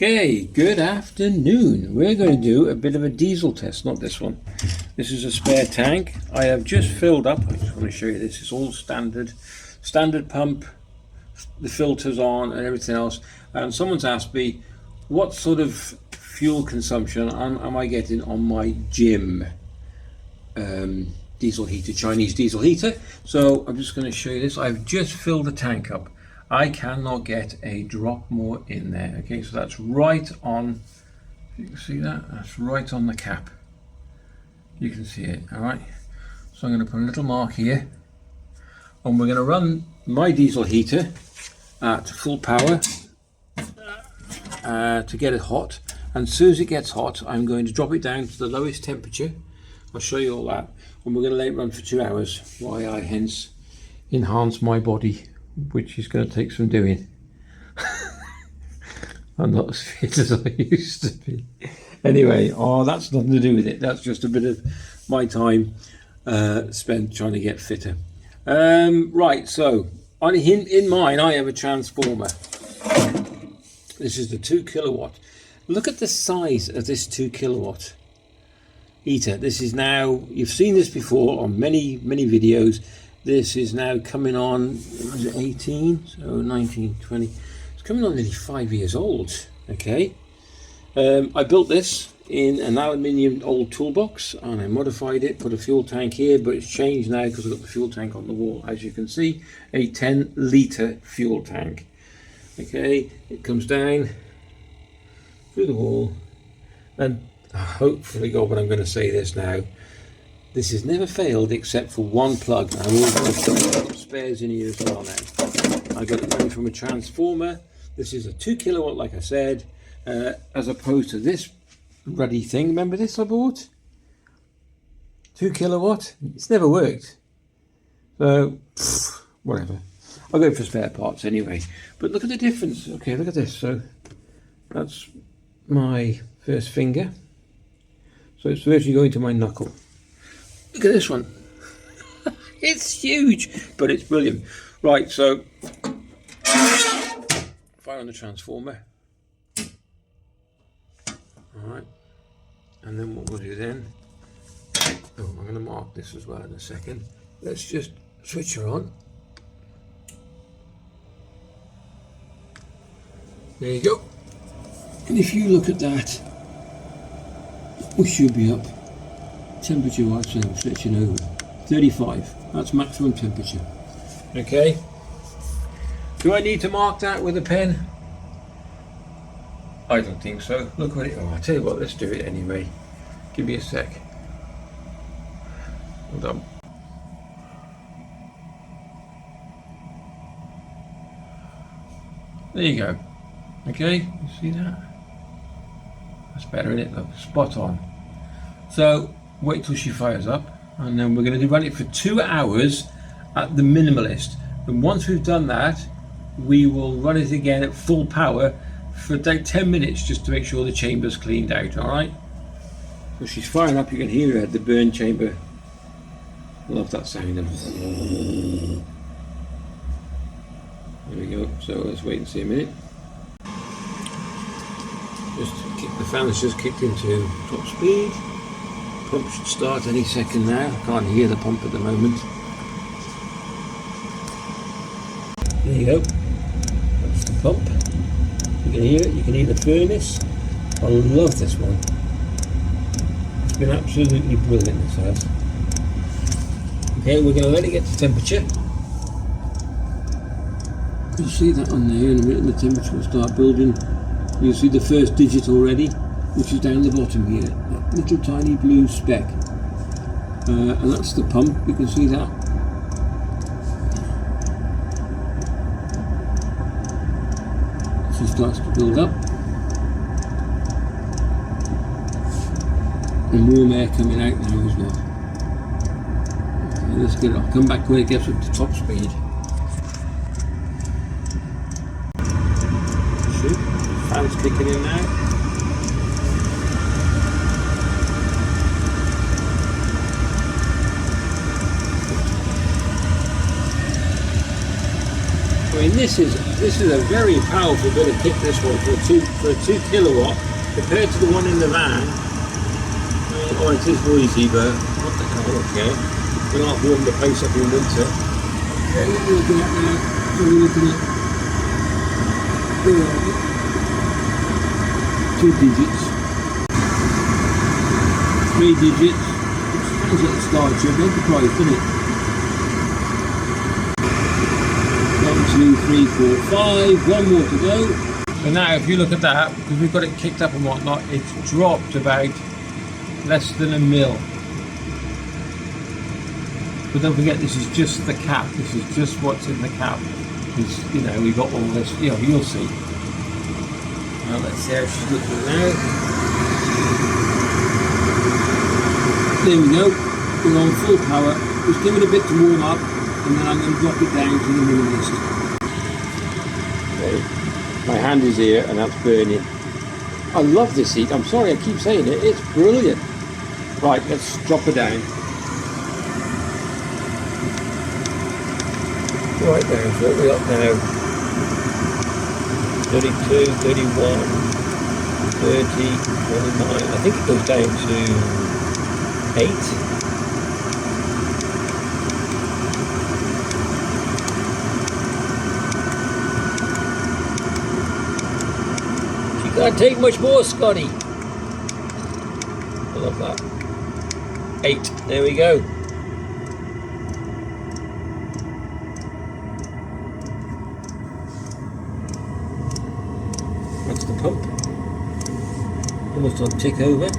Okay, good afternoon. We're going to do a bit of a diesel test, not this one. This is a spare tank. I have just filled up. I just want to show you this. It's all standard pump, the filters on and everything else. And someone's asked me, what sort of fuel consumption am I getting on my gym diesel heater, Chinese diesel heater? So I'm just going to show you this. I've just filled the tank up. I cannot get a drop more in there. Okay, so that's right on, you can see that, that's right on the cap. You can see it, all right? So I'm going to put a little mark here, and we're going to run my diesel heater at full power to get it hot. And as soon as it gets hot, I'm going to drop it down to the lowest temperature. I'll show you all that. And we're going to let it run for 2 hours, while I hence enhance my body, which is going to take some doing. I'm not as fit as I used to be. Anyway, that's nothing to do with it. That's just a bit of my time spent trying to get fitter. Right, so in mine, I have a transformer. This is the 2 kilowatt. Look at the size of this 2 kilowatt heater. This is now, you've seen this before on many videos. This is now coming on, is it 18? So 19, 20. It's coming on nearly 5 years old. Okay. I built this in an aluminium old toolbox and I modified it, put a fuel tank here, but it's changed now because I've got the fuel tank on the wall. As you can see, a 10-litre fuel tank. Okay, it comes down through the wall, and hopefully, God, when I'm going to say this now, this has never failed except for one plug. I'm always going to put spares in here as well now. I got it running from a transformer. This is a 2 kilowatt, like I said, as opposed to this ruddy thing. Remember this I bought? 2 kilowatt. It's never worked. So, whatever. I'll go for spare parts anyway. But look at the difference. Okay, look at this. So, that's my first finger. So it's virtually going to my knuckle. Look at this one. It's huge, but it's brilliant. Right, so fire on the transformer. All right, and then what we'll do then, I'm going to mark this as well in a second. Let's just switch her on. There you go. And if you look at that, we should be up temperature wise, so switching over 35. That's maximum temperature. Okay, do I need to mark that with a pen? I don't think so. Look what it, I'll tell you what, let's do it anyway. Give me a sec. Hold on. There you go. Okay, you see that? That's better, isn't it? Look, spot on. So wait till she fires up, and then we're going to run it for 2 hours at the minimalist. And once we've done that, we will run it again at full power for about 10 minutes just to make sure the chamber's cleaned out. All right. So she's firing up. You can hear her at the burn chamber. Love that sound. There we go. So let's wait and see a minute. The fan's just kicked into top speed. Pump should start any second now. I can't hear the pump at the moment. There you go. That's the pump. You can hear it. You can hear the furnace. I love this one. It's been absolutely brilliant, this has. Okay, we're going to let it get to temperature. You can see that on there in a minute, and the temperature will start building. You'll see the first digit already, which is down the bottom here, that little tiny blue speck. And that's the pump, you can see that. So it starts to build up. And warm air coming out now as well. Okay, let's get it off. Come back when it gets up to top speed. Fan's kicking in now. I mean, this is a very powerful bit of kit. This one for a 2 kilowatt compared to the one in the van. Oh, it is noisy, but what the hell? Okay, we'll not warm the place up in winter. Okay, what we're looking at now? So we're looking at 2 digits, 3 digits. It sounds like a Starship Enterprise, doesn't it? 1, 2, 3, 4, 5. One more to go. So now, if you look at that, because we've got it kicked up and whatnot, it's dropped about less than a mil. But don't forget, this is just the cap. This is just what's in the cap. Because, you know, we've got all this. You know, you'll see. Well, let's see how she's looking now. There we go. We're on full power. Just give it a bit to warm up, and then I'm going to drop it down to the minimalist. Okay. My hand is here, and that's burning. I love this heat. I'm sorry, I keep saying it. It's brilliant. Right, let's drop her down. Right down, so what are we up now? 32, 31, 30, 29. I think it goes down to 8. Can't take much more, Scotty. I love that. 8. There we go. That's the pump. Almost on tick over.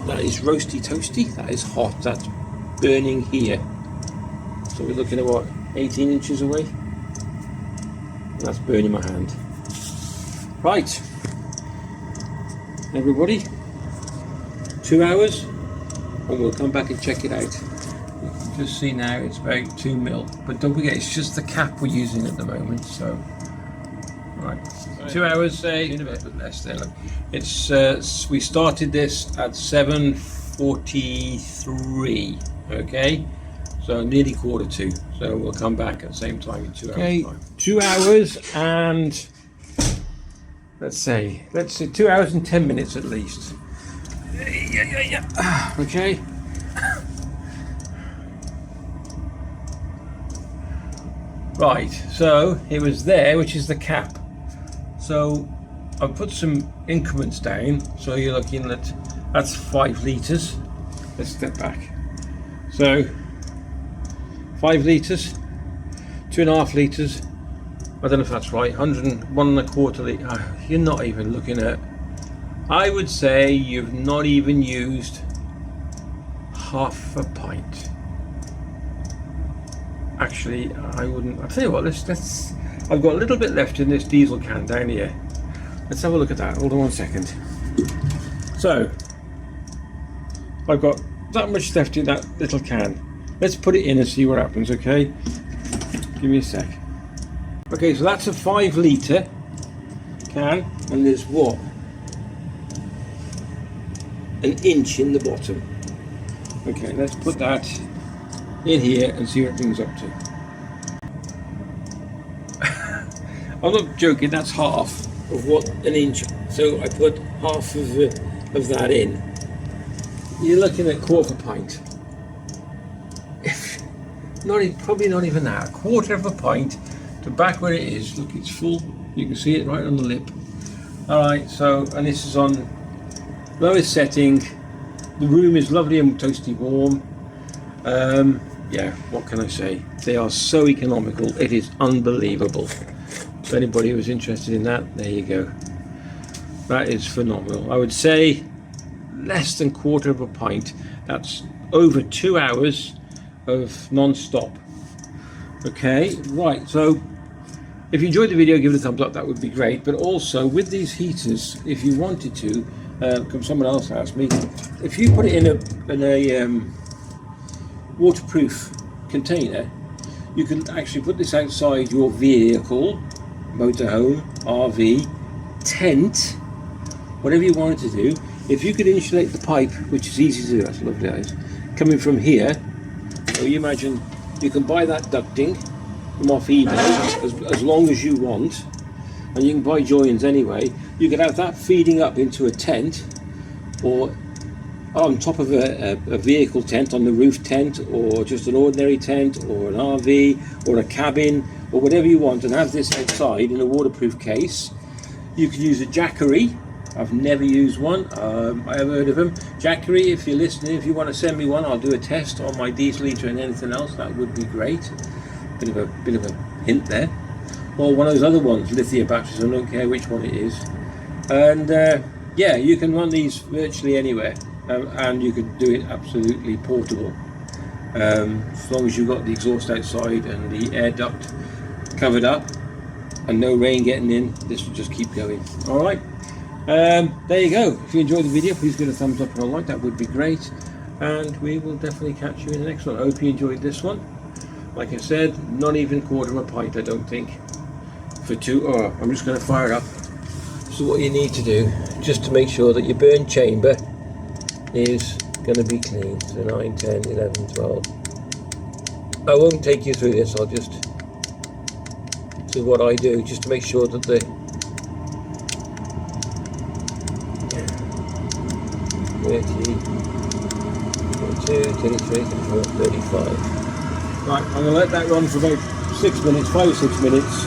That is roasty toasty. That is hot. That's burning here. So we're looking at what? 18 inches away. That's burning my hand. Right, everybody, 2 hours, and we'll come back and check it out. You can just see now it's about 2 mil, but don't forget it's just the cap we're using at the moment. So, right, 2 hours, say a bit less there. Look. It's we started this at 7:43. Okay. So nearly 1:45, so we'll come back at the same time in 2 hours. Okay, time. 2 hours and let's say 2 hours and 10 minutes at least. Yeah. Okay. Right, so it was there, which is the cap. So I've put some increments down. So you're looking at that's 5 litres. Let's step back. So 5 litres, 2.5 litres, I don't know if that's right, 101.25 litre. You're not even looking at, I would say you've not even used half a pint. Actually, I wouldn't. I'll tell you what, let's I've got a little bit left in this diesel can down here. Let's have a look at that. Hold on 1 second. So, I've got that much left in that little can. Let's put it in and see what happens, okay? Give me a sec. Okay, so that's a 5 litre can, and there's what? An inch in the bottom. Okay, let's put that in here and see what it brings up to. I'm not joking, that's half of what an inch. So I put half of that in. You're looking at 1/4 pint. Probably not even that. 1/4 pint to back where it is. Look, it's full. You can see it right on the lip. Alright, so, and this is on lowest setting. The room is lovely and toasty warm. Yeah, what can I say? They are so economical. It is unbelievable. So anybody who's interested in that, there you go. That is phenomenal. I would say less than 1/4 pint. That's over 2 hours of non-stop. Okay, right, so if you enjoyed the video, give it a thumbs up, that would be great. But also with these heaters, if you wanted to, someone else asked me, if you put it in a waterproof container, you can actually put this outside your vehicle, motorhome, RV, tent, whatever you wanted to do. If you could insulate the pipe, which is easy to do, that's lovely, guys, coming from here. So you imagine You can buy that ducting from off eBay as long as you want, and you can buy joins anyway. You could have that feeding up into a tent, or on top of a vehicle tent, on the roof tent, or just an ordinary tent, or an RV, or a cabin, or whatever you want, and have this outside in a waterproof case. You could use a Jackery. I've never used one. I have heard of them. Jackery, if you're listening, if you want to send me one, I'll do a test on my diesel eater and anything else. That would be great. Bit of a hint there. Or one of those other ones, lithium batteries. I don't care which one it is. And yeah, you can run these virtually anywhere, and you could do it absolutely portable. As long as you've got the exhaust outside and the air duct covered up and no rain getting in, this will just keep going. All right. There you go. If you enjoyed the video, please give it a thumbs up and a like. That would be great, and we will definitely catch you in the next one. I hope you enjoyed this one. Like I said, not even quarter of a pint, I don't think, for two. Oh, I'm just going to fire it up. So what you need to do, just to make sure that your burn chamber is going to be clean. So 9, 10, 11, 12. I won't take you through this. I'll just do what I do, just to make sure that the 30, 32, 33, 34, 35. Right, I'm going to let that run for about 6 minutes, 5 or 6 minutes.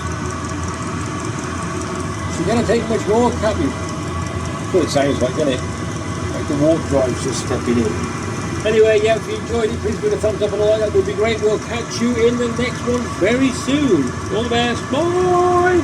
So you're going to take much more, can't you? That's what it sounds like, doesn't it? Like the warp drive's just stepping in. Anyway, yeah, if you enjoyed it, please give it a thumbs up and a like. That would be great. We'll catch you in the next one very soon. All the best. Bye!